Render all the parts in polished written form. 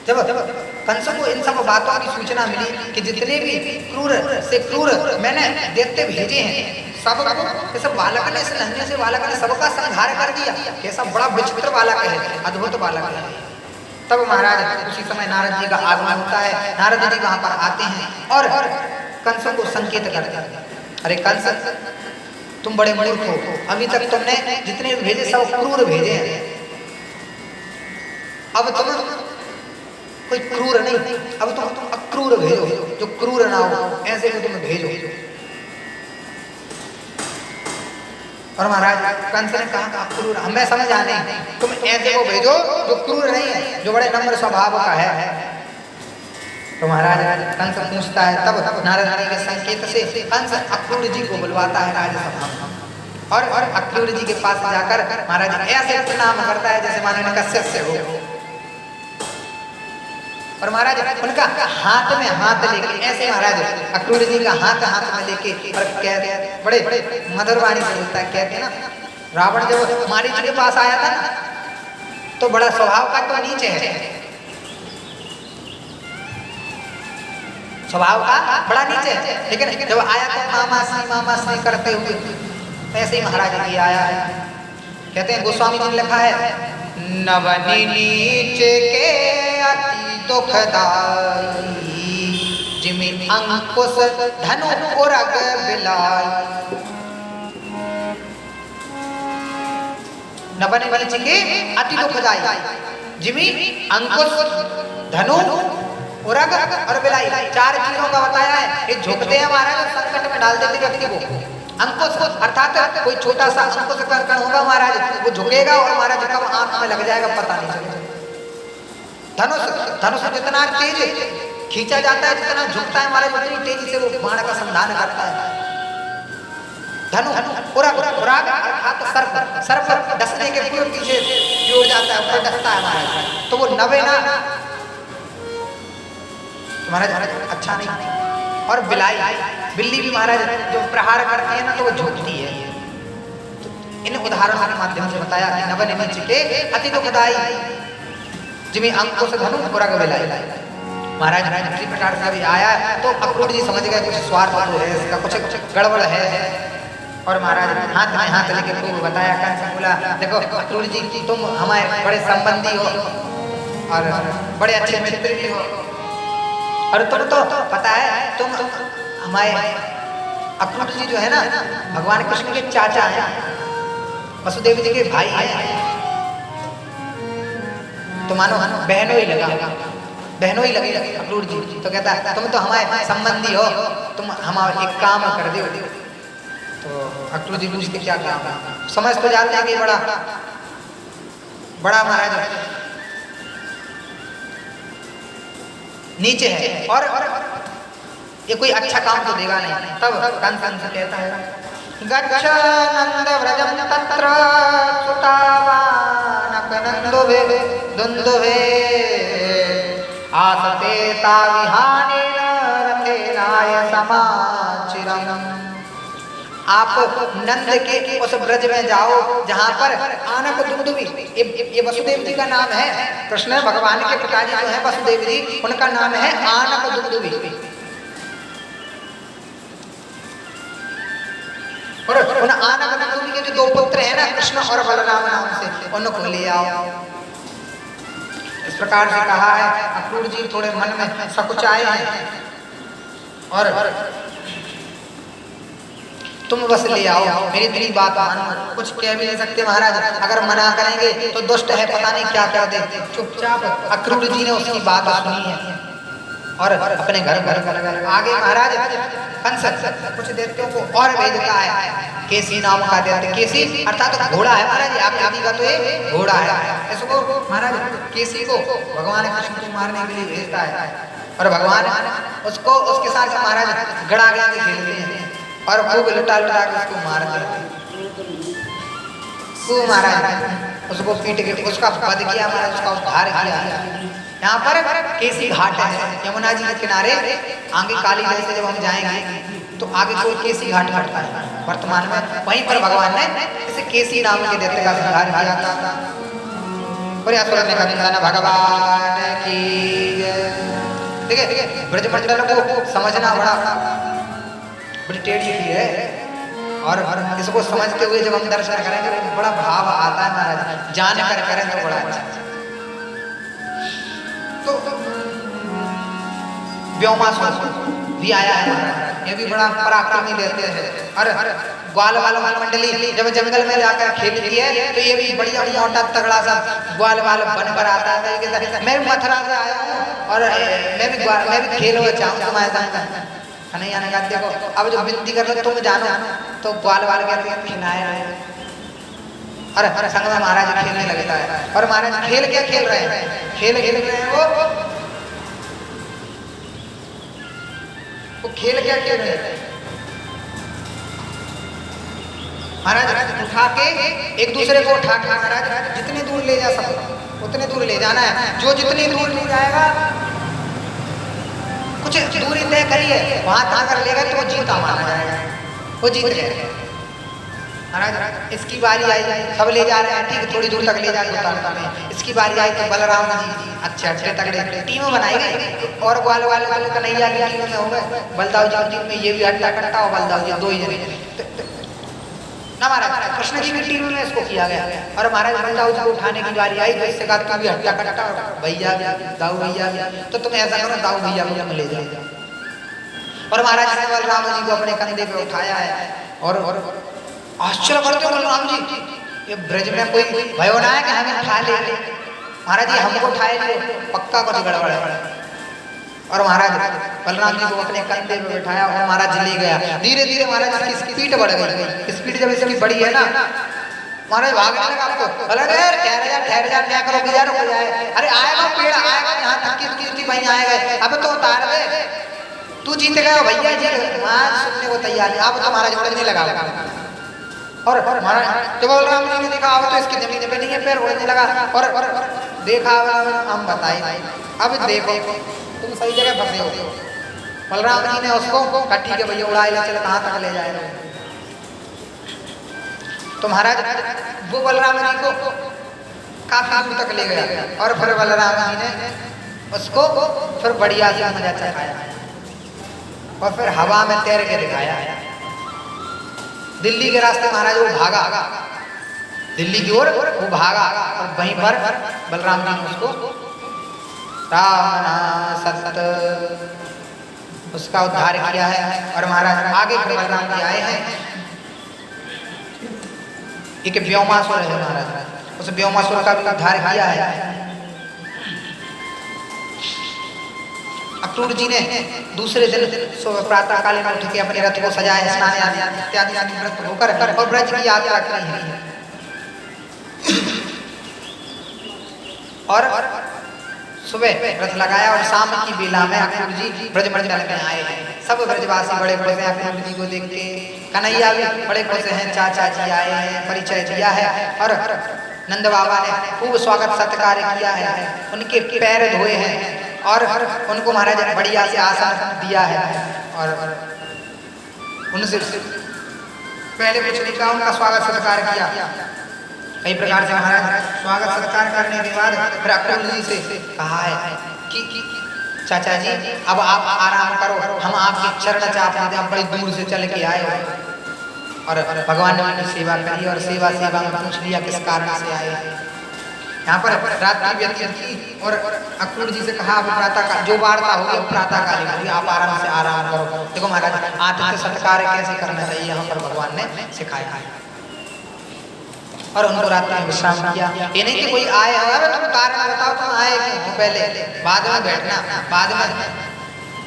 जब कंस को इन सब बातों की सूचना मिली कि जितने भी क्रूर से क्रूर मैंने दैत्य भेजे हैं सबको, इस बालक ने, इस नन्हे से बालक ने सबका संहार कर दिया। कैसा बड़ा विचित्र बालक है, अद्भुत बालक है। तब महाराज उसी समय नारद जी का आगमन होता है। नारद जी वहां पर आते हैं और कंस को संकेत करते हैं, अरे कंस तुम बड़े मूर्ख हो, अभी तक तुमने जितने भेजे सब क्रूर भेजे हैं, अब तुम कोई क्रूर नहीं, अब तुम अक्रूर भेजो, जो क्रूर ना हो ऐसे को तुम भेजो। और महाराज कंस ने कहा अक्रूर हमें समझ आने, तुम ऐसे को भेजो जो क्रूर नहीं है, जो बड़े नम्र स्वभाव का है। तो महाराज कंस पूछता है, तब नारद जी के संकेत से कंस अक्रूर जी को बुलवाता है राजसभा में, और अक्रूर जी के पास जाकर महाराज ऐसे प्रणाम करता है जैसे मानो इनका शिष्य हो। और महाराज उनका हाथ में हाथ लेके, ऐसे महाराज अक्रूर जी का हाथ में लेके और कहते, बड़े मधुर वाणी से बोलता है, कहते ना रावण जब मारीच के पास आया था ना तो बड़ा स्वभाव का तो नीचे है, स्वभाव का बड़ा नीचे है, लेकिन जब आया तो मामा श्री करते हुए ऐसे ही महाराज जी आया है। कहते हैं गोस्वामी जी ने लिखा है, नवनी नीचे के अति दुखदाई जिमि अंकुश धनु उरग बिलाई। नवनी नीचे के अति दुखदाई जिमि अंकुश धनु उरग और बिलाई, चार चीजों का बताया है। ये झुकते हैं महाराज, संकट में डाल देते व्यक्ति को। अंकुश अर्थात कोई छोटा सा अंकुश कण होगा महाराज, वो झुकेगा और महाराज कब आंख में लग जाएगा पता नहीं चलेगा। धनुष जितना तेज खींचा जाता है, जितना झुकता है महाराज, उतनी तेजी से वो बाण का संधान करता है। धनु उरग अर्थात सर्प डसने के पूर्व पीछे जोड़ जाता है, ऊपर डसता है महाराज, तो वो नवे ना महाराज अच्छा नहीं। और बिल्ली भी महाराज जो प्रहार करती है ना तो वो झुकती है। तो इन उदाहरणों के माध्यम से बताया कि नव निमिच के अति दुखदाई जिमी अंकुश धनु उरग बिलाई। महाराज इसी प्रकार से अभी आया तो अक्रूर जी समझ गए कुछ स्वार्थ है इसका, कुछ गड़बड़ है। और महाराज हाथ में हाथ लेके खूब बताया, कंस बोला देखो अक्रूर जी तुम हमारे बड़े संबंधी हो और बड़े अच्छे मित्र भी हो, और तुम तो पता है तुम हमारे अक्रूर जी जो है ना भगवान कृष्ण के चाचा हैं, वसुदेव जी के भाई हैं, तो मानो बहनों ही लगे अक्रूर जी। तो कहता है तुम तो हमारे संबंधी हो, तुम हमारा एक काम कर दो। तो अक्रूर जी पूछते क्या काम है, समझ तो जाते हैं कि बड़ा महाराज नीचे है और ये कोई अच्छा काम तो देगा नहीं। तब कंस कहता है, गच्छ नंद व्रजम तत्र सुतावानकनंदुभे दुंदुभे आसते ताविहानेन रथेनाय समाचिरम। आप नंद के उस ब्रज में जाओ जहाँ पर आनक दुंदुभि, ये वसुदेव जी का नाम है, कृष्ण भगवान के पिताजी जो है वसुदेव जी, उनका नाम है आनक दुंदुभि। और उन आनक दुंदुभि के जो दो पुत्र हैं ना कृष्ण और बलराम नाम से, उनको ले आओ। इस प्रकार से कहा है। अक्रूर जी थोड़े मन में सकुचाए हैं और तुम बस ले आओ, मेरी तेरी बात मानो, कुछ कह भी नहीं सकते महाराज, अगर मना करेंगे तो दुष्ट है पता नहीं क्या कर दे। चुपचाप अक्रूर जी ने उसकी बात सुनी है और अपने घर आगे महाराज कंस कुछ दैत्यों को और भेजता है। केसी नाम का दैत्य, केसी अर्थात घोड़ा है महाराज, आप का तो ये घोड़ा है, इसको महाराज केसी को भगवान कृष्ण को मारने के लिए भेजता है। और भगवान उसको उसके साथ महाराज गड़ा गया खेलते हैं और खूब लुटा के उसको मारते हैं। खूब महाराज उसको पीट के उसका वध किया महाराज, उसका उद्धार किया। यहाँ पर केसी घाट है यमुना जी के किनारे, आगे काली नदी से जब हम जाएंगे तो आगे कोई केसी घाट पड़ता है वर्तमान में, वहीं पर भगवान ने इसे केसी नाम के दैत्य का संहार किया था। बोले असुरनिकंदन भगवान की। देखिए ब्रजमंडल को समझना बड़ी टेढ़ी की है, और इसको समझते हुए जब हम दर्शन करेंगे तो बड़ा भाव आता है महाराज, जान कर करें तो बड़ा अच्छा। तो व्योमासुर भी आया है महाराज, ये भी बड़ा पराक्रमी लेते हैं। और ग्वाल वाल मंडली जब जंगल में जाकर खेलती है तो ये भी बढ़िया मोटा तगड़ा सा ग्वाल वाल बनकर आता है। मैं भी मथुरा से आया हूँ और मैं भी खेलना चाहूँ तुम्हारे साथ। कन्हैया ने कहा देखो अब जो विनती कर रहे तुम जानो, तो ग्वाल वाल कहते खिलाया और संग में महाराज खेलने लगता है। और महाराज खेल क्या खेल रहे हैं, खेल रहे हैं वो खेल क्या खेल रहे हैं महाराज, उठा के एक दूसरे को उठा के महाराज जितनी दूर ले जा सको उतने दूर ले जाना है। जो जितनी दूर ले जाएगा, कुछ दूरी तय करिए, वहां तक कर लेगा तो वो जीता माना जाएगा, वो जीत गया महाराज। इसकी बारी आई, सब ले जा रहे हैं, ठीक थोड़ी दूर तक ले जाकर इसकी बारी आई तो बलराम जी अच्छे तगड़े टीम बनाई गई, और ग्वाल वाले कन्हैया की टीम में हो गए, बलदाऊ जी की टीम में ये भी हट्टा कट्टा और बलदाऊ जी दो ही जने ना महाराज। कृष्ण जी की टीम में इसको किया गया, और महाराज बलदाऊ जी को उठाने की बारी आई तो इससे कहा तू भी हट्टा कट्टा और भैया दाऊ भैया, तो तुम ऐसा करो दाऊ भैया को तुम ले जाओ। और महाराज ने बलराम जी को अपने कंधे पे उठाया है, और आश्चर्य करते बलराम जी, ये ब्रज में कोई भयो ना है कि हमें उठा ले। महाराज जी हमको उठाए ले, पक्का कुछ गड़बड़ है। और महाराज बलराम जी को अपने कंधे पे बिठाया और महाराज ले गया। धीरे धीरे महाराज की स्पीड बढ़ गई, स्पीड जब इसकी बढ़ी है ना महाराज भागने लगा। आपको ठहर जा क्या करो रुक जाए, अरे आएगा पेड़ आएगा यहाँ तक की कीर्ति भाई आएगा, अब तो उतार दे, तू जीत गया भैया जी। महाराज सुनने को तैयार है, अब तो महाराज उड़ने लगा। और महाराज जब बलराम जी ने देखा अब तो इसकी जमीन पे नहीं है, पैर उड़ने लगा। और देखा हम बताए अब देखो तुम सही जगह फंसे हो। बलराम जी ने उसको कट्टी के भैया उड़ाए ले चले, कहाँ तक ले जाएगा। तो महाराज वो बलराम जी को काफी दूर तक ले गया, और फिर बलराम जी ने उसको फिर बढ़िया से मजा चखाया, और फिर हवा में तैर के दिखाया। दिल्ली के रास्ते महाराज वो भागा, दिल्ली की ओर वो भागा, और वहीं पर बलराम जी ने उसको सत उसका उद्धार किया है। और महाराज आगे फिर बलराम जी आए हैं, एक व्योमासुर है महाराज, उस व्योमासुर का भी उद्धार किया है। अक्रूर जी ने दूसरे दिन प्रातः काल में उठ के अपने रथ को सजाया, स्नान इत्यादि व्रत होकर और ब्रज की यात्रा की है। और सुबह रथ लगाया और शाम की बेला में अक्रूर जी ब्रजमंडल में आए हैं। सब ब्रजवासी बड़े खुश हैं अक्रूर जी को देख के, कन्हैया भी बड़े खुश हैं, चाचा जी आए हैं, परिचय दिया है। और नंद बाबा ने खूब स्वागत सत्कार किया है, उनके पैर धोए हैं और उनको महाराज बढ़िया से आसन दिया है। और उनसे पहले कुछ नहीं कहा, उनका स्वागत सत्कार किया कई प्रकार से। महाराज स्वागत सत्कार करने के बाद फिर अक्रूर जी से कहा है कि चाचा जी अब आप आराम करो, हम आपके चरण चाहते हैं, आप बड़ी दूर से चल के आए हो। और भगवान ने उनकी सेवा करी और सेवा में पूछ लिया किस कारण से आए। यहाँ पर रात्रि व्यतीत की और अक्रूर जी से कहा अब प्रातः काल जो वार्ता होगी प्रातः काल होगी, आप आराम से आराम करो। देखो महाराज आतिथ्य सत्कार कैसे करना चाहिए यहाँ पर भगवान ने सिखाया है। और उनको रात में विश्राम किया। ये नहीं कि कोई आए अरे तुम कारण बताओ तुम आए क्यों, पहले बाद में बैठना बाद में।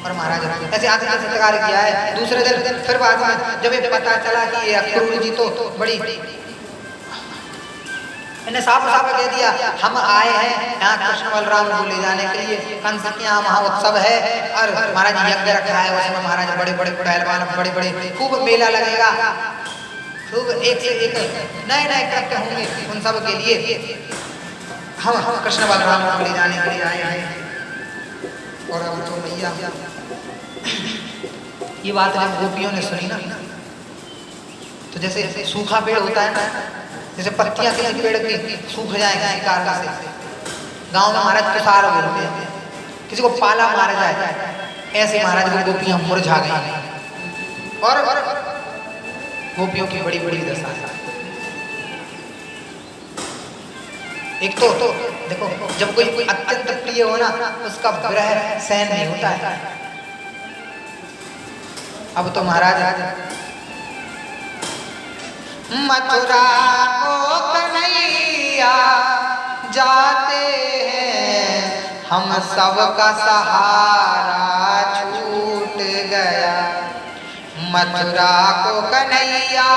और महाराज ऐसे आतिथ्य सत्कार किया है। दूसरे दिन फिर बाद में जब ये पता चला कि ये अक्रूर जी तो बड़ी इन्हें साफ कह दिया हम आए हैं यहाँ कृष्ण बलराम को ले जाने के लिए, कंस के यहाँ महाउत्सव है और महाराज यज्ञ रखा है, उसमें महाराज बड़े बड़े पहलवान बड़े बड़े खूब मेला लगेगा, खूब एक से एक नए नए कृत्य होंगे, उन सब के लिए हम कृष्ण बलराम को ले जाने के लिए आए हैं। और अब तो भैया ये बात जब गोपियों ने सुनी ना तो जैसे सूखा पेड़ होता है ना, जैसे पत्तियां किसी पेड़ की सूख जाएंगी किसी कारण से, गांव में महाराज तुषार बोलते हैं, किसी को पाला मारा जाए, ऐसे महाराज को गोपियां मुरझा गई और गोपियों की बड़ी बड़ी दशा है। एक तो देखो, जब कोई अत्यंत प्रिय हो ना, उसका विरह सहन नहीं होता है। अब तो महाराज मथुरा को कन्हैया जाते हैं, हम सबका सहारा छूट गया। मथुरा को कन्हैया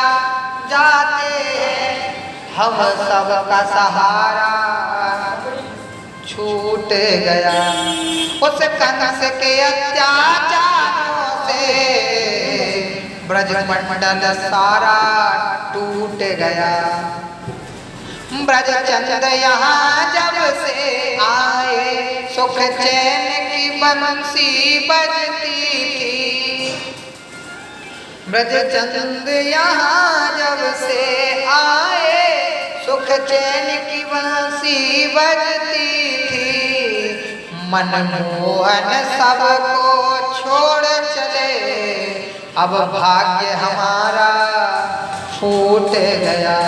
जाते हैं, हम सबका सहारा छूट गया। उस कंस के अत्याचारों से ब्रजमंडल सारा टूट गया। ब्रजचंद यहाँ जब से आए, सुख चैन की बंसी बजती थी। ब्रजचंद यहाँ जब से आए, सुख चैन की बंसी बजती थी। मनमोहन सबको छोड़ चले, अब भाग्य हमारा फूट गया।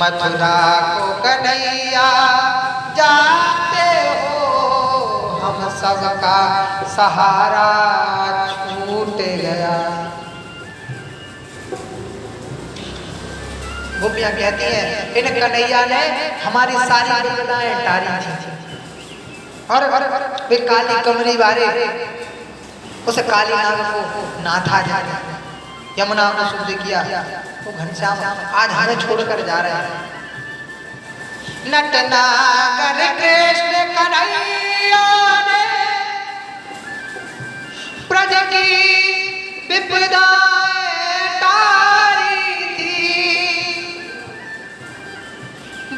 मथुरा को कन्हैया जाते हो, हम सबका सहारा छूट गया। गोपियां कहती हैं, इन कन्हैया ने हमारी सारी विपदाएं टारी थी। और वे काली कमरी वाले उस काली नाग को नाथा जा, यमुना को शुद्ध किया। वो घनश्याम आज हमें छोड़कर जा रहे हैं। नटनागर कृष्ण कन्हैया ने प्रज की विपदाएं टारी थी।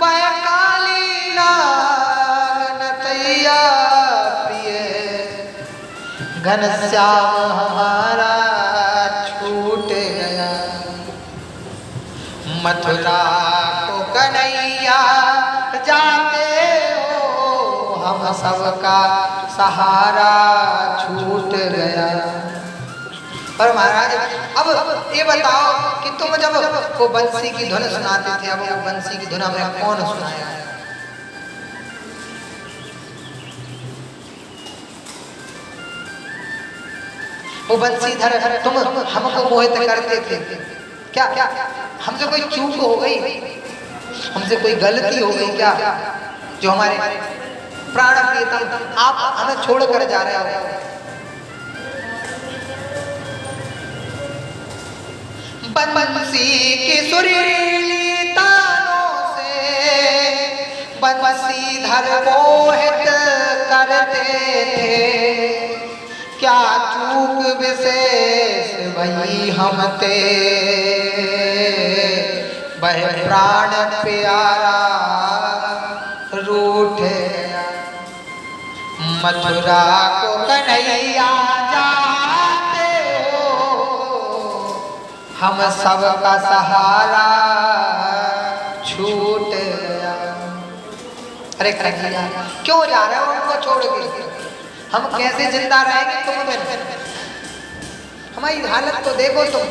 वह काली नाग नटैया प्रिय, घनश्याम हमारा छूट गया। मथुरा को कन्हैया जाते हो, हम सबका सहारा छूट गया। और महाराज अब ये बताओ कि तुम जब वो बंसी की धुन सुनाते थे, अब वो बंसी की धुन हमें कौन सुनाया है? वो बंसीधर तुम हमको मोहित करते थे क्या? हमसे कोई चूक हो गई, हमसे कोई गलती हो गई क्या, जो हमारे प्राण प्रियतम आप हमें छोड़कर जा रहे हो? बंसी की सुरीली तानों से बंसीधर मोहित करते थे। क्या चूक विशेष भई हम ते, वह प्राण प्यारा रूठ गया। मथुरा को कन्हैया जाते हो, हम सबका सहारा छूट गया। अरे कन्हैया क्यों जा रहे हो उनको छोड़ के? हम कैसे जिंदा रहेंगे तुम बिन? हमारी हालत तो देखो तुम।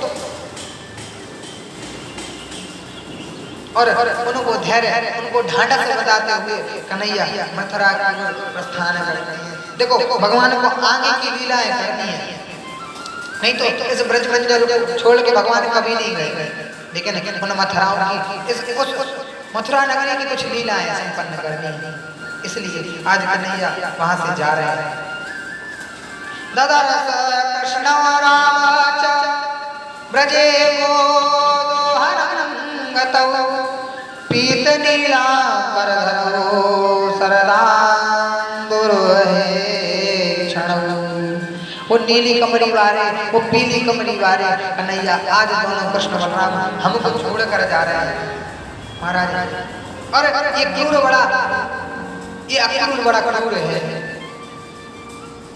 और उनको धैर्य, उनको ढांढस बताते हुए कन्हैया मथुरा का प्रस्थान करते हैं। देखो भगवान को आगे की लीलाएं करनी है, नहीं तो इस ब्रजमंडल को छोड़ के भगवान कभी नहीं गए। लेकिन उन मथुराओं की उस मथुरा नगरी की कुछ लीलाएं संपन्न करनी है, इसलिए आज कन्हैया वहां से जा रहे हैं। ददरस कृष्ण राम ब्रजे गोदोहनं गतौ, पीत नीलांबरधरो शरदांदुर्हे क्षणौ। वो नीली कमरी वाले, वो पीली कमरी वाले कन्हैया आज दोनों कृष्ण बलराम हमको छोड़ कर जा रहे हैं महाराज। और ये क्रूर बड़ा, ये अक्रूर बड़ा क्रूर है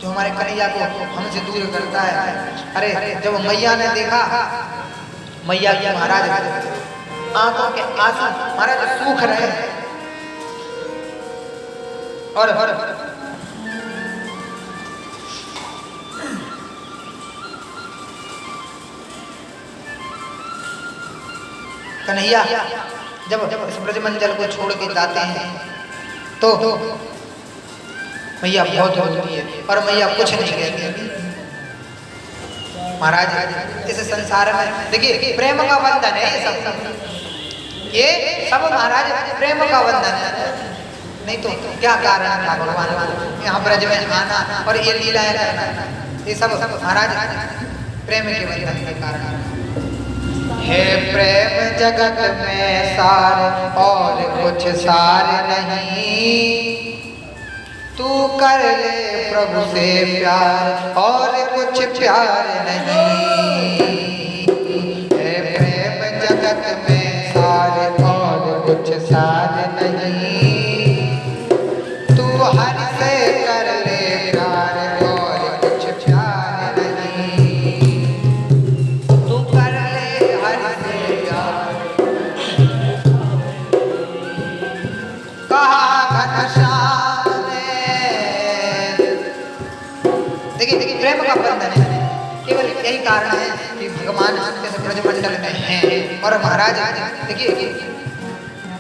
जो हमारे कन्हैया को हमसे दूर करता है। अरे जब मैया ने देखा, मैया की महाराज आंखों के आंसू महाराज सूख रहे, और कन्हैया जब इस ब्रजमंडल को छोड़ के जाते हैं तो मैया बहुत रोती है और मैया कुछ नहीं कहती। महाराज इस संसार में देखिए प्रेम का बंधन है ये सब महाराज प्रेम का बंधन है, नहीं तो क्या कारण था भगवान यहाँ ब्रज में आना और ये लीलाएं करना, ये सब महाराज प्रेम के बंधन के कारण। हे प्रेम जगत में सार और कुछ सार नहीं, तू कर ले प्रभु से प्यार और कुछ प्यार नहीं। हे प्रेम जगत में सार और कुछ सार नहीं, तू हर से कर ले प्यार और कुछ प्यार नहीं। तू कर ले हर से प्यार। कहा घनश्याम देखिए प्रेम का बंधन है, केवल यही कारण है कि भगवान इस ब्रजमंडल में हैं। और महाराज देखिए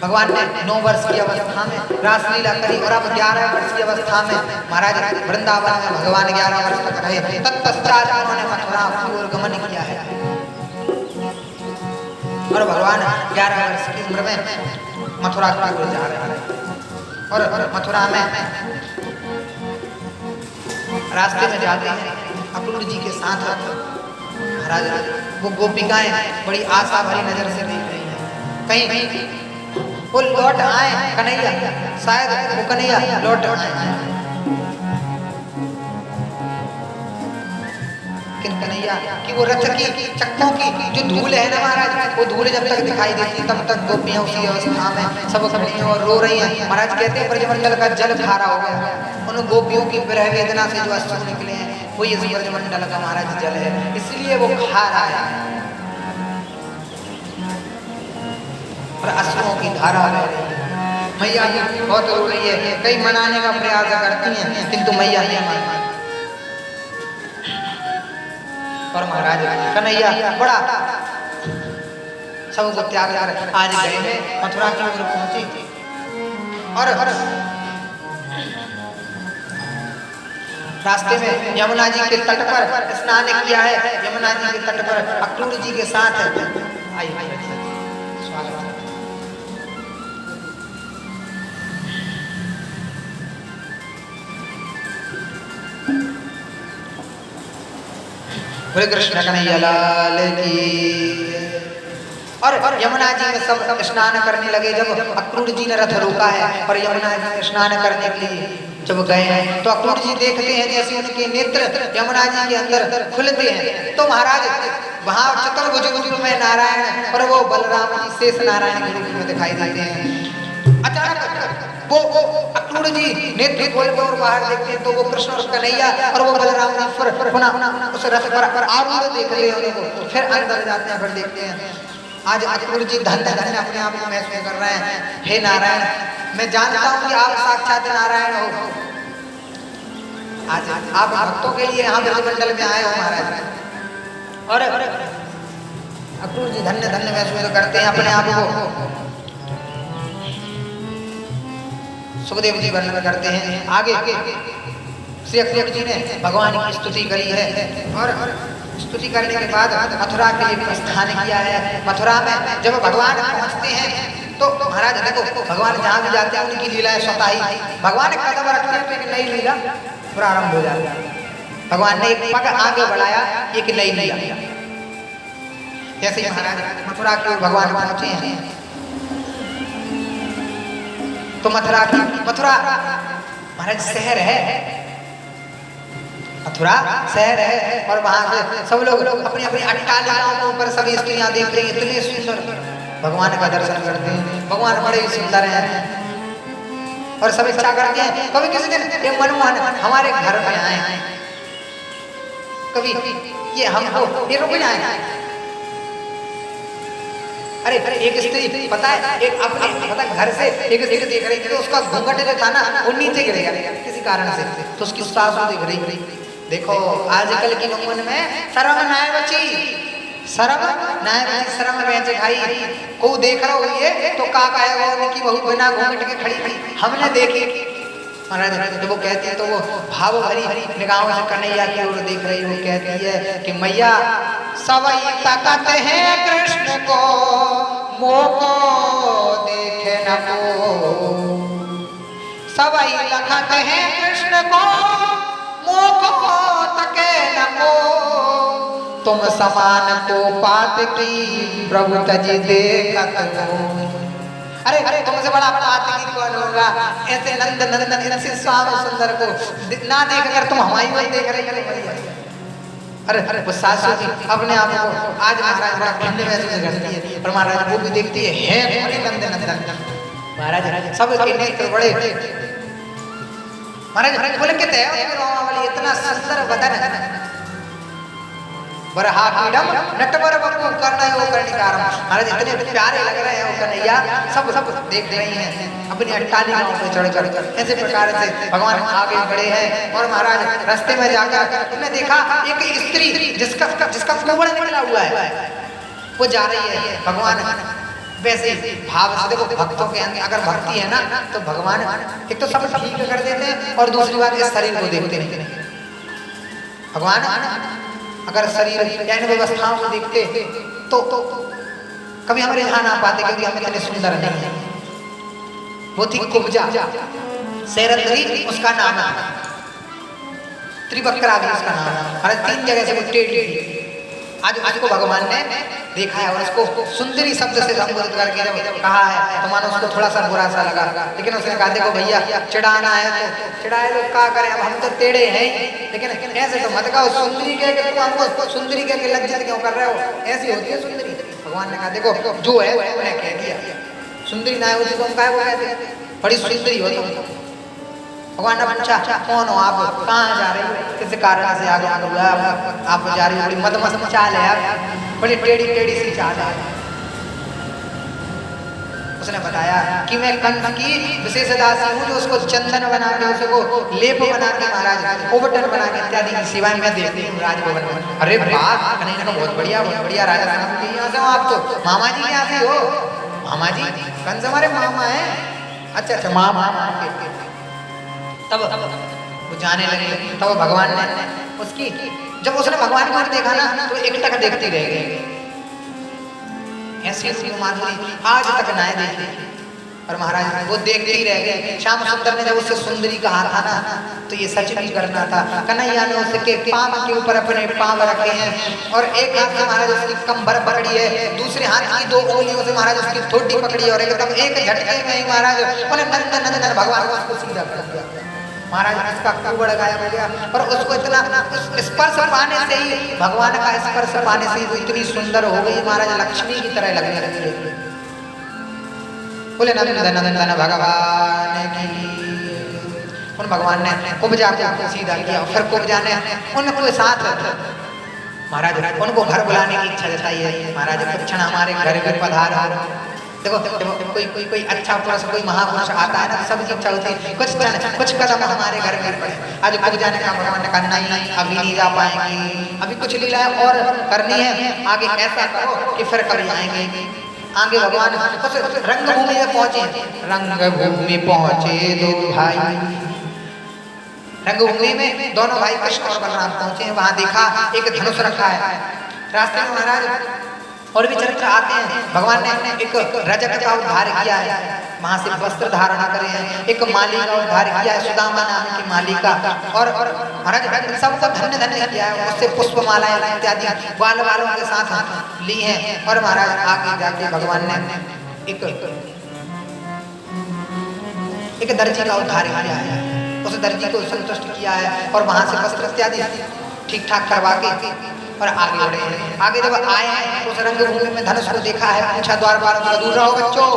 भगवान ने 9 वर्ष की अवस्था में रासलीला करी और अब 11 वर्ष की अवस्था में महाराज वृंदावन में भगवान 11 वर्ष तक रहे। तत्पश्चात उन्होंने मथुरा की ओर गमन किया है और भगवान 11 वर्ष की उम्र में मथुरा की ओर जा रहे हैं। और मथुरा में रास्ते में जाते हैं अक्रूर जी के साथ महाराज वो गोपिकाएं बड़ी आशा भरी नजर से देख रही हैं, कहीं वो लौट आए कन्हैया, शायद वो कन्हैया लौट आए। कन्हैया कि वो रथ की चक्कों की जो धूल है ना महाराज, वो धूल जब तक दिखाई देती तब तक गोपियां उसी अवस्था में सब खड़ी हैं और रो रही हैं। महाराज कहते हैं ब्रजमंडल का जल खारा हो गया, उन गोपियों की विरह वेदना से जो अश्रु निकले हैं वो इस ब्रजमंडल का महाराज जल है, इसलिए वो खा रहा है और अश्रुओं की धारा बह रही है। मैया बहुत रो रही है, कई मनाने का प्रयास करती हैं किंतु मैया नहीं मानती। और महाराज कन्हैया बड़ा सबको त्याग कर आज गए हैं मथुरा की ओर पहुंचे और रास्ते में यमुना जी के तट पर स्नान किया है। यमुना जी के तट पर अक्रूर जी के साथ आइए स्वागत है। बोले कृष्ण कन्हैया लाल की। और यमुना जी में सब स्नान करने लगे। जब अक्रूर जी ने रथ रोका है और यमुना जी में स्नान करने के लिए जब गए हैं तो अक्रूर जी देखते हैं जैसे उनके नेत्र यमुना जी के अंदर खुलते हैं तो महाराज वहाँ चतुर्भुज रूप में नारायण और वो बलराम जी शेष नारायण के रूप में दिखाई देते हैं। अचानक वो अक्रूर जी नेत्र खोल कर बाहर देखते हैं तो वो कृष्ण और कन्हैया और वो बलराम जी पर पुनः उस रथ पर आरूढ़ देख रहे हैं उनको। फिर अंदर जाते हैं, फिर देखते हैं आज अक्रूर जी धन्य धन्य अपने आप को महसूस कर रहे हैं। हे नारायण, मैं जानता हूँ कि आप साक्षात नारायण हो। आज आप भक्तों के लिए यहाँ ब्रजमंडल में आए हो महाराज। और अक्रूर जी धन्य धन्य महसूस करते हैं अपने आप को। सुखदेव जी वर्णन करते हैं आगे श्री अक्रूर जी ने भगवान की स्तुति करी है और स्तुति करने के बाद मथुरा के लिए प्रस्थान किया है। मथुरा में जब भगवान पहुंचते हैं तो महाराज देखो भगवान जहाँ भी जाते हैं उनकी लीलाएं स्वतः ही भगवान कदम रखते हैं तो एक नई लीला प्रारंभ हो जाती है। भगवान ने एक पग आगे बढ़ाया, एक नई लीला। जैसे ही महाराज मथुरा के भगवान पहुंचे हैं तो मथुरा महाराज शहर है, मथुरा शहर है और वहां से सब लोग अपनी अपनी अट्टालिकाओं के ऊपर सभी स्त्रियां देख रही हैं, इतने सुंदर भगवान का दर्शन करते हैं। भगवान बड़े ही सुंदर हैं और सब इच्छा करते हैं कभी किसी दिन ये मनमोहन हमारे घर में आए, कभी ये हमको ये रुक जाए। अरे एक स्त्री पता है, एक अपने पता है घर से एक स्त्री देख रही थी तो उसका घूंघट जो था ना वो नीचे गिर गया किसी कारण से, तो उसकी सास देख रही। देखो आजकल की लोगों में शर्म नाय बची, शर्म नाय बची, शर्म बेचे खाई। को देख रहा हो ये तो का कहेगा उनकी बहू बिना घूंघट के खड़ी। हमने देखी महाराज जब वो कहती है तो वो भाव भरी निगाहों से कन्हैया की ओर देख रही, वो कहती है कि मैया सवई ताकत है कृष्ण को मोको देखे न को, सवई लखत है कृष्ण को मोको तके न को, तुम समान को पात की प्रभु तजी देखत हो। अरे अरे तुमसे बड़ा पात की कौन होगा, ऐसे नंद नंदन ऐसे श्याम सुंदर को ना देख कर तुम हमारी ओर देख रही हो। अरे अरे वो सासू जी अपने आप को आज महाराज बड़ा खंड में करती है, पर महाराज वो भी देखती है पूरी नंद नंदन। महाराज सब के नेत्र बड़े, महाराज बोले कहते हैं रोमावली इतना सुंदर बदन है, बरहा पीडम नटवर बंकु करना है वो कर्णिकारम। महाराज इतने प्यारे लग रहे हैं वो कन्हैया, सब सब देख रही हैं अपनी अट्टालिकाओं पे चढ़ चढ़। ऐसे प्रकार से भगवान आगे बढ़े हैं और महाराज रास्ते में जाकर तुमने देखा एक स्त्री जिसका जिसका कुंवर निकला हुआ है वो जा रही है भगवान। वैसे भाव से देखो भक्तों के अंदर अगर भक्ति है ना तो भगवान एक तो सब ठीक कर देते हैं और दूसरी बात इस शरीर को देखते नहीं। भगवान अगर शरीर या इन व्यवस्थाओं को देखते तो कभी हमारे यहाँ ना पाते, क्योंकि हम इतने सुंदर नहीं है। वो थी कुब्जा सैरंद्री उसका नाम है, त्रिवक्रा भी उसका नाम है। हर 3 जगह से वो टेढ़ी आज को भगवान ने देखा है और उसको सुंदरी शब्द से संबोधित करके जब कहा है तो मानो उसको थोड़ा सा बुरा सा लगा, लेकिन उसने कहा देखो भैया चिढ़ाना है तो चिढ़ाए लोग क्या करें, अब हम तो टेढ़े हैं, लेकिन ऐसे तो मत कहो सुंदरी कह के तुम हमको सुंदरी कह के लज्जित क्यों कर रहे हो, ऐसी होती है सुंदरी। भगवान ने कहा देखो जो है उन्हें कह दिया, सुंदरी ना होती तो हम क्या कहते हैं बड़ी सुंदरी हो तुम। भगवान ने पूछा कौन हो आप, कहाँ जा रही हो, किस कारण से आगे हुआ आप जा रही हो, बड़ी मदमस्त चाल है आप, बड़ी टेढ़ी टेढ़ी सी चाल है। उसने बताया कि मैं कंस की विशेष दासी हूँ जो उसको चंदन बना के उसको लेप बना के महाराज ओवटन बना के इत्यादि की सेवाएं मैं देती हूँ राजभवन में। अरे वाह कन्हैया बहुत बढ़िया राजा साहब यहाँ से हो आप तो मामा जी यहाँ से हो, मामा जी कंस हमारे मामा है, अच्छा मामा। तब वो जाने लगे, तब भगवान ने उसकी जब उसने भगवान को देखा ना तो एक टक देखती रह गई, ऐसी उसकी माधुरी आज तक ना देखी। और महाराज वो देखते ही रह गए। श्याम सुंदर ने जब उससे सुंदरी कहा था ना तो ये सच भी करना था। कन्हैया ने उसके पाँव के ऊपर अपने पाँव रखे हैं और एक हाथ से महाराज उसकी कमर पकड़ी है, दूसरे हाथ की 2 उंगलियों से महाराज उसकी ठोडी पकड़ी है और एकदम एक झटके में ही महाराज उन्हें नंदन नंदन भगवान को उसको सीधा कर दिया। महाराज उसका कुबड़ गायब हो गया और उसको इतना स्पर्श पाने से ही भगवान का स्पर्श पाने से ही वो इतनी सुंदर हो गई महाराज लक्ष्मी की तरह लगने लगी। बोले नंदन नंदन भगवान की। उन भगवान ने कुब्जा को सीधा किया और फिर कुब्जा ने उनको साथ महाराज उनको घर बुलाने की इच्छा जताई है। महाराज कुछ हमारे घर में पधारो। देखो कोई अच्छा पुरुष कोई महापुरुष आता है ना तो सबकी इच्छा होती है कुछ कदम हमारे घर में पड़े। आज कुछ जाने का भगवान ने कहा नहीं अभी नहीं जा पाएंगे, अभी कुछ लीला और करनी है, आगे ऐसा करो कि फिर कभी आएंगे। आगे भगवान रंगभूमि में पहुंचे, रंगभूमि पहुंचे 2 भाई। रंगभूमि में दोनों भाई कृष्ण और बलराम पहुंचे, वहां देखा एक धनुष रखा है। रास्ते में महाराज और भी चरित्र आते हैं। भगवान ने एक रजक का उद्धार किया है, वहां से वस्त्र धारण करे हैं। एक माली का उद्धार किया है, सुदामा नाम की माली का। और महाराज सबको धन्य धन्य किया है, उससे पुष्पमालाएं इत्यादि ग्वाल वालों के साथ ली हैं। और महाराज आगे जाके भगवान ने एक दर्जी का उद्धार किया है, उस दर्जी को संतुष्ट किया है और वहां से वस्त्र इत्यादि ठीक ठाक करवा के और आगे बढ़े हैं। आगे जब आए हैं उस रंगभूमि में धनुष को देखा है, पूछा द्वारपालों को दूर रहो बच्चों।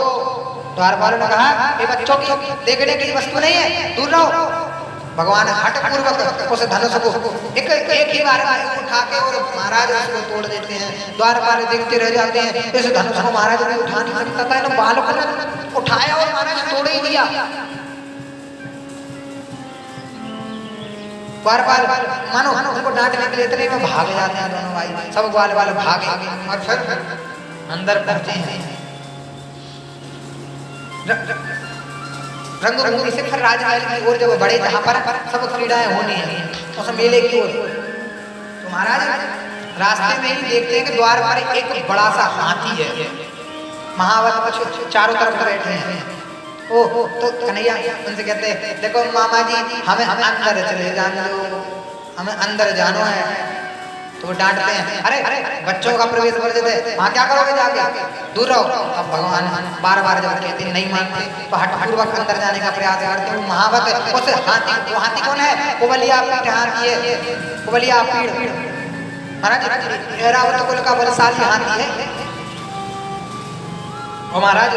द्वारपालों ने कहा ये बच्चों की देखने की वस्तु नहीं है, दूर रहो। भगवान हठ पूर्वक उस धनुष को एक ही बार में उठा के और महाराज उसको तोड़ देते हैं। द्वारपाल देखते रह जाते हैं, इस धनुष को महाराज को उठा नहीं सकता था, इन बालकों ने उठाया और महाराज तोड़ ही दिया। द्वारपाल मानो उनको डांटने के लिए इतने में भाग जाते हैं दोनों भाई, सब ग्वाल वाले भागे और फिर अंदर पहुंचे हैं रंगभूमि से। फिर राजमहल की ओर जब बड़े, जहाँ पर सब क्रीड़ाएं होनी है उस मेले की ओर, तो महाराज रास्ते में ही देखते हैं कि द्वार पर एक बड़ा सा हाथी है, महावत चारों तरफ बैठे हैं। ओह तो कन्हैया उनसे कहते हैं देखो मामा जी हमें अंदर चले जाने दो, हमें अंदर जाना है। तो वो डांटते हैं, अरे बच्चों का प्रवेश वर्जित है, वहाँ क्या करोगे जाके, दूर रहो। अब भगवान बार बार जब कहते हैं नहीं मानते तो हठपूर्वक अंदर जाने का प्रयास करते हैं। महावत उस हाथी, वो हाथी कौन है, कुबलिया पीठ हाथी है, कुबलिया पीठ महाराज ऐरावत कुल का बलशाली हाथी है। और महाराज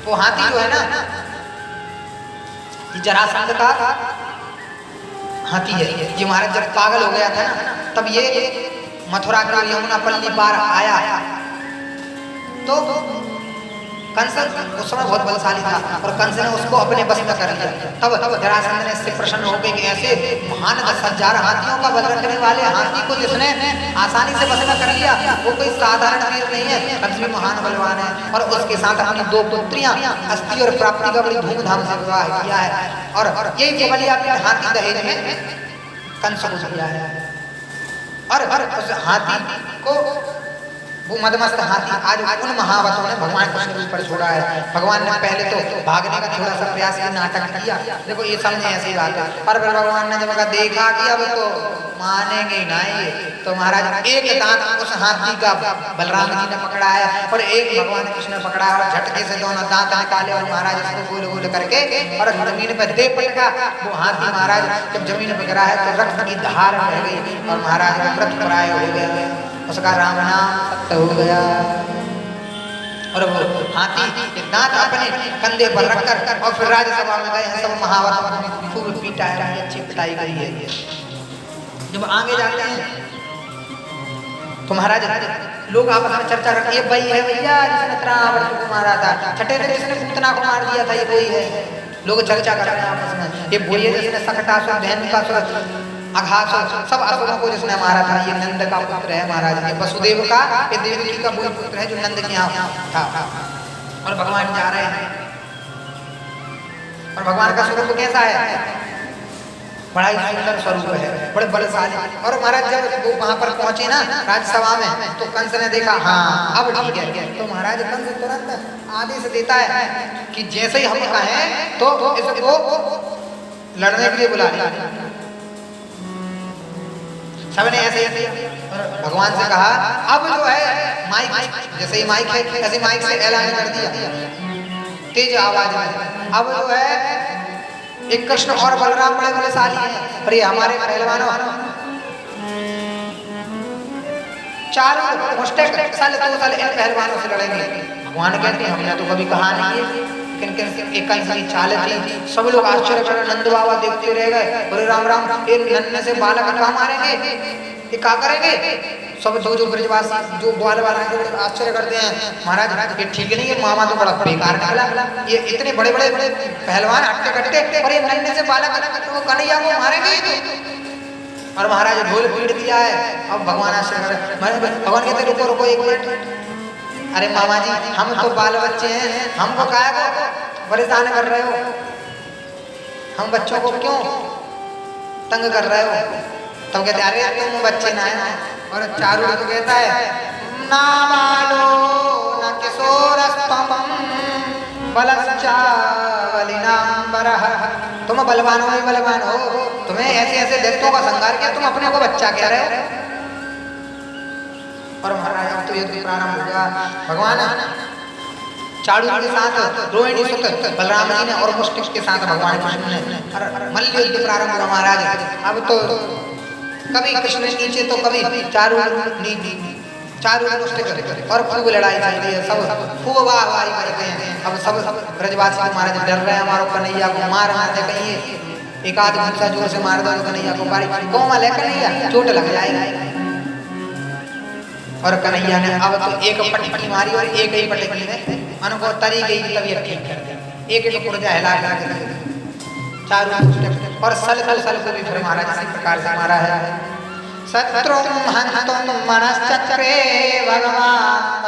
वो हाथी जो है ना, ये जरासंध का हाथी है। ये महाराज जब पागल हो गया था ना, तब ये मथुरा के यमुना पल्ली पार आया तो कंस उस समय बहुत बलशाली था और कंस ने उसको अपने बस में कर लिया। तब जरासंध ने इससे प्रसन्न हो गए कि ऐसे महान 10,000 हाथियों का बल रखने वाले हाथी को जिसने आसानी से बस में कर लिया, वो कोई साधारण वीर नहीं है, कंस भी महान बलवान है। और उसके साथ अपनी 2 पुत्रियां अस्थि और प्राप्ति का बड़ी धूमधाम से विवाह किया है। और यही कुबलिया पीठ हाथी दहेज में कंस को दिया है। और उस हाथी को, वो मदमस्त हाथी आज उन महावतों ने भगवान कृष्ण के ऊपर छोड़ा है। भगवान ने पहले तो भागने का थोड़ा सा प्रयास किया, नाटक किया, देखो ये समझे ऐसी बात है। पर भगवान ने जब देखा कि अब तो मानेंगे नहीं, तो महाराज एक दांत उस हाथी का बलराम जी ने पकड़ा है और एक भगवान कृष्ण ने पकड़ा है और झटके से दोनों दांत निकाले और महाराज इसको गोल गोल करके और जमीन पर दे पटका। वो हाथी महाराज जब जमीन पर गिरा है तो रक्त की धार बह गई और महाराज मृत प्राय हो गया, उसका राम नाम सत्य हो गया। और वो हाथी दांत अपने कंधे पर रखकर और फिर राज्यसभा में गए हैं, सब महावत खूब पीटा है, अच्छी पिटाई गई है। जब आगे जाते हैं तो महाराज लोग आपस में चर्चा करते हैं, ये वही है भैया जिसने त्रावण को मारा था, छठे दिन जिसने पूतना को मार दिया था, ये वही है। लोग चर्चा करते हैं आपस में, ये वही है जिसने सकटासुर, धैनुकासुर, अघासुर सब असुरों को जिसने मारा था, ये नंद का पुत्र है महाराज। ये वसुदेव का, ये देवकी का वही पुत्र है जो नंद के यहाँ था। और भगवान जा रहे हैं और भगवान का स्वरूप कैसा है, बड़ा ही सुंदर स्वरूप है, बड़े बलशाली। और महाराज जब वो वहां पर पहुंचे ना राज्यसभा में, तो कंस ने देखा हाँ अब ठीक है, तो महाराज कंस तुरंत आदेश देता है कि जैसे ही हम कहें तो इसको लड़ने के लिए बुला लिया। सबने ऐसे ही भगवान से कहा अब जो है माइक, जैसे ही माइक है ऐसे माइक से ऐलान कर दिया तेज आवाज में, अब जो है एक कृष्ण और बलराम बड़े बलशाली हैं, पर ये हमारे पहलवानों चारों मुष्टिक साल 2 साल इन पहलवानों से लड़ेंगे। भगवान कहते हैं हमने तो कभी कहा नहीं है, लेकिन एक ऐसी चाल थी, सब लोग आश्चर्य कर, नंद बाबा देखते रह गए, बोले राम राम ये नन्हे से बालक कहाँ मारेंगे, ये क्या करेंगे। सब जो ब्रजवासी जो ग्वाल वाला आश्चर्य करते हैं, महाराज ये ठीक नहीं है, मामा तो बड़ा बेकार निकला, ये इतने बड़े बड़े पहलवान हट्टे कट्टे और ये नन्हे से बालक तो कन्हैया को मारेंगे तो। और महाराज ढोल पीट दिया है। अब भगवान आश्चर्य कर, भगवान कहते रुको रुको एक मिनट, अरे मामा जी हम तो बाल बच्चे हैं, हमको काहे को परेशान कर रहे हो, हम बच्चों को क्यों तंग कर रहे हो। तब कहते अरे तुम बच्चे ना है। और चारू तो कहता है ना बालो न किशोरस्तम बलश्चावलिनांबरः, तुम बलवान हो नहीं बलवान हो, तुम्हें ऐसे ऐसे दैत्यों का संहार किया, तुम अपने को बच्चा कह रहे हो। और महाराज अब तो युद्ध प्रारंभ हो गया। भगवान चारू के साथ रोहिणी सुत बलराम जी ने और मुष्टिक के साथ भगवान कृष्ण ने मल्ल युद्ध प्रारंभ हुआ महाराज। अब तो कभी कृष्ण नीचे तो कभी चारू मुष्टिक और खूब लड़ाई चल रही है, सब खूब वाहवाही करते हैं। अब सब ब्रजवासी महाराज डर रहे हैं, हमारे कन्हैया को मार दे कहीं एक आध घूसा जोर से मार दो कन्हैया को बारी कोमल है कन्हैया, चोट लग जाएगी। और कन्हैया ने अब तो एक पटकी मारी और एक ही पटकी में अनुभव तरीके की तबीयत ठीक कर दी। एक एक पुर्जा हिला के चारों और सल को भी फिर मारा जिस प्रकार से मारा है। शत्रुम हन्तुम मनश्चक्रे भगवान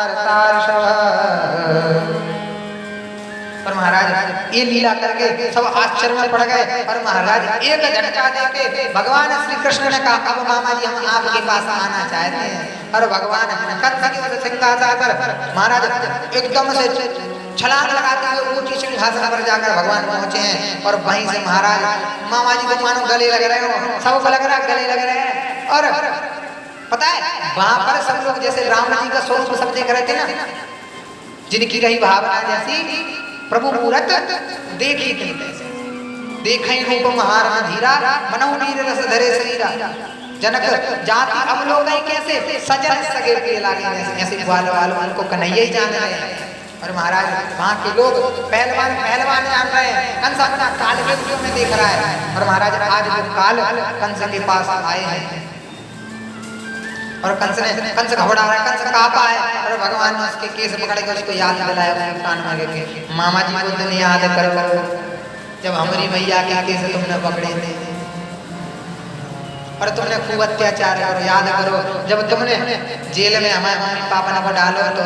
और महाराज ये लीला करके सब आश्चर्य में पड़ गए। और महाराज एक झटका देके भगवान श्री कृष्ण ने कहा अब मामा जी हम आपके पास आना चाहते हैं। और भगवान कंस की वजह सिंहासन पर महाराज एकदम से छलांग लगाते हुए ऊंची सिंहासन पर जाकर भगवान पहुंचे हैं। और वहीं से महाराज मामा जी को मानो गले लग रहे हो, सबको लग रहा है गले लग रहे हैं। और पता है वहां पर सब लोग जैसे राम जी का स्वरूप सब देख रहे थे ना, जिनकी रही भावना जैसी प्रभु मूरत देखी थी देखें रूप महाराज धीरा मनोवीर रस धरे शरीरा जनक जाति अवलोकन कैसे सजन सगे प्रिय लागे ऐसे ग्वाल वाल उनको कन्हैया ही जान रहे हैं। और महाराज वहाँ के लोग पहलवान जान रहे हैं। कंस अपना काल के रूप में देख रहा है। और महाराज आज वो काल कंस के पास आए हैं और कंस घबरा रहा है, कंस कांपा है। और भगवान ने उसके केस पकड़ के उसको याद दिलाया कान में के मामा जी को दिन याद करो जब हमारी मैया के केस तुमने पकड़े थे और तुमने खूब अत्याचार करो। याद करो जब तुमने जेल में हमारे मम्मी पापा को डालो तो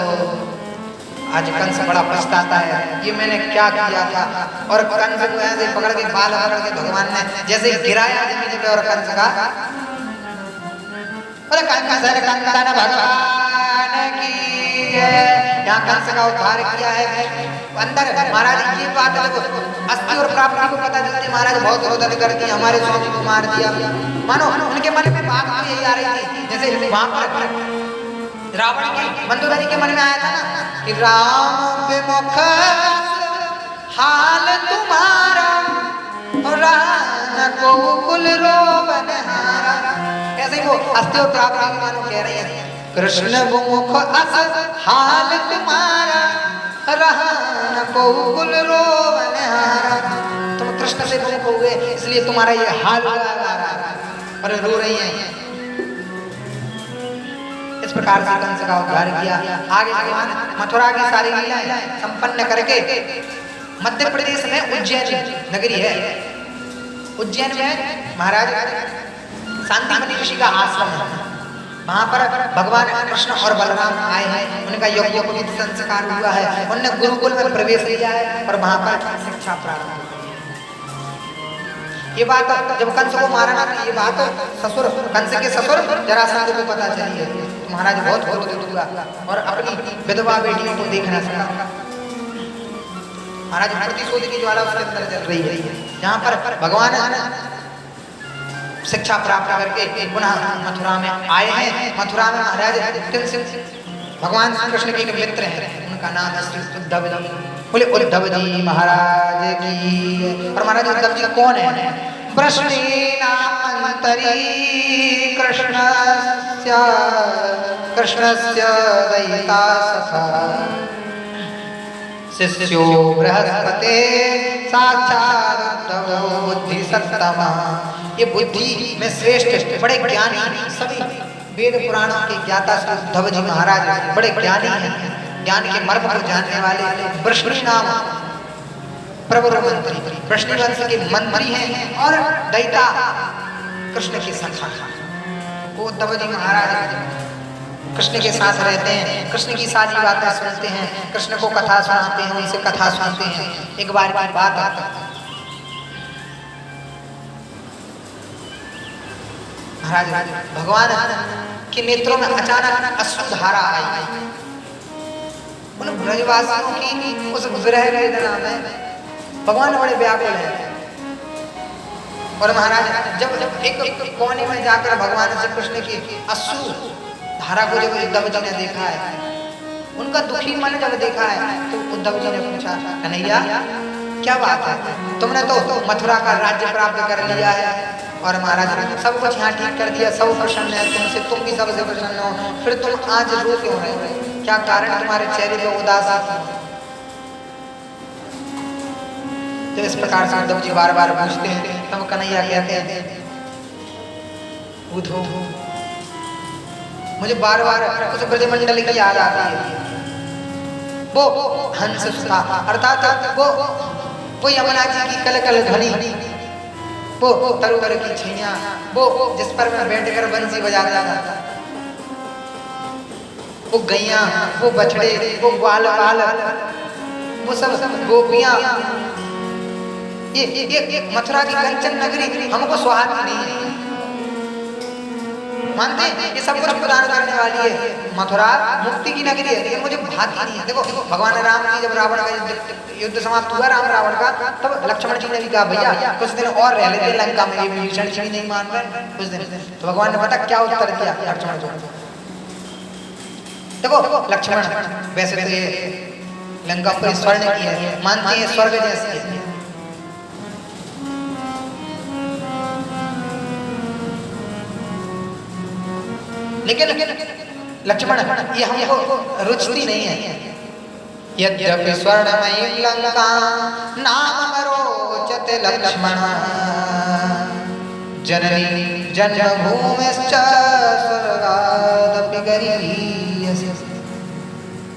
आज कंस बड़ा पछताता है ये मैंने क्या किया था। और कंस को ऐसे पकड़ के बाल पकड़ के भगवान ने जैसे गिराया जमीन पे और कंस का भगवान की यहाँ कंस का उद्धार किया है। अंदर महाराज की बात देखो अस्थि और प्राप्ति को पता चलती महाराज बहुत रोदन करती हमारे स्वामी को मार दिया। मानो उनके मन में बात यही आ रही थी जैसे वहां पर रावण की मंदोदरी के मन में आया था ना कि राम विमुख हाल तुम्हारा रान को कुल रोबन हारा। ऐसे वो अस्थि और प्राप्ति मानो कह रही है कृष्ण विमुख अस हाल तुम्हारा रहन को कुल रोबन हारा। तुम कृष्ण से विमुख हो गए इसलिए तुम्हारा ये हाल और रो रही है। इस प्रकार से कंस का उद्धार किया। आगे भगवान मथुरा की सारी लीलाएं संपन्न करके मध्य प्रदेश में उज्जैन नगरी है। उज्जैन में महाराज शांतिमणि ऋषि का आश्रम है। वहां पर भगवान कृष्ण और बलराम आए हैं। उनका यज्ञोपवीत संस्कार हुआ है। उन्होंने गुरुकुल में प्रवेश लिया है और वहां पर शिक्षा प्राप्त हुई। ये बात जब कंस को मारा ना ये बात ससुर कंस के ससुर जरासंध को पता चली है। महाराज बहुत क्रोधित हुआ और अपनी विधवा बेटियों को देख ना सका। महाराज प्रतिशोध की ज्वाला उसके अंदर चल रही है। जहाँ पर भगवान शिक्षा प्राप्त करके पुनः मथुरा में आए हैं। मथुरा में महाराज भगवान श्री कृष्ण के एक मित्र हैं उनका नाम है श्री उद्धव जी। बोले उद्धव जी महाराज की। और महाराज उद्धव जी कौन है? प्रश्नेनामन्तरी कृष्णस्य दयिता सखा शिष्यो बृहस्पते साक्षात् उद्धवो बुद्धि सत्तमा। ये बुद्धि में श्रेष्ठ बड़े ज्ञानी सभी वेद पुराणों के ज्ञाता श्री उद्धव जी महाराज बड़े ज्ञानी हैं। ज्ञान के मर्म को जानने वाले वृष्णि नाम प्रवर मंत्री वृष्णि वंश के मंत्री हैं और दैता कृष्ण के सखा। उद्धव जी महाराज कृष्ण के साथ रहते हैं। कृष्ण की सारी बातें सुनते हैं। कृष्ण को कथा सुनाते हैं। उनसे कथा सुनते हैं। एक बार की बात आता महाराज भगवान के नेत्रों में अचानक अश्रुधारा आई। उन ब्रजवासियों की उस विरह वेदना में भगवान बड़े व्याकुल हैं। और महाराज जब एक कोने में जाकर भगवान श्री कृष्ण की अश्रु धारा को जब उद्धव जी ने देखा है, उनका दुखी मन जब देखा है तो उद्धव जी ने पूछा कन्हैया क्या बात है? तुमने तो मथुरा का राज्य प्राप्त कर लिया है और महाराज सब कुछ यहाँ ठीक कर दिया, सब प्रसन्न है तुमसे, तुम भी सबसे प्रसन्न हो, फिर तुम आज रो क्यों रहे हो? क्या कारण तुम्हारे चेहरे पे उदास है? जब इस प्रकार से उद्धव जी बार बार पूछते हैं तब कन्हैया कहते हैं उद्धव मुझे बार बार उस ब्रजमंडल की याद आती है, वो हंस सुता अर्थात वो यमुना जी की कल कल ध्वनि, वो तरुवर की छैया, वो जिस पर मैं बैठकर बंसी बजाता था, वो गैया, वो बछड़े, वो ग्वाल वाल, वो सब गोपियां, ये मथुरा की कंचन नगरी हमको स्वाद नहीं है, मानते ये सब कुछ प्रदान करने वाली है, मथुरा मुक्ति की नगरी है, लेकिन मुझे भाती नहीं है। देखो भगवान राम की जब रावण का युद्ध समाप्त हुआ राम रावण का, तब लक्ष्मण जी ने भी कहा भैया कुछ दिन और रह लेते लंका में, ये विभीषण जी नहीं मान रहे कुछ दिन, तो भगवान ने पता क्या उत्तर दिया लक्ष्मण को। देखो लक्ष्मण वैसे तो ये लंका पूरी स्वर्ण की है, मानते हैं स्वर्ग जैसी है, लेकिन लक्ष्मण ये हमको रुचती नहीं है। यद्यपि स्वर्णमयी लंका नाम रोचते लक्ष्मण, जननी जन्मभूमिश्च स्वर्गादपि गरीयसी।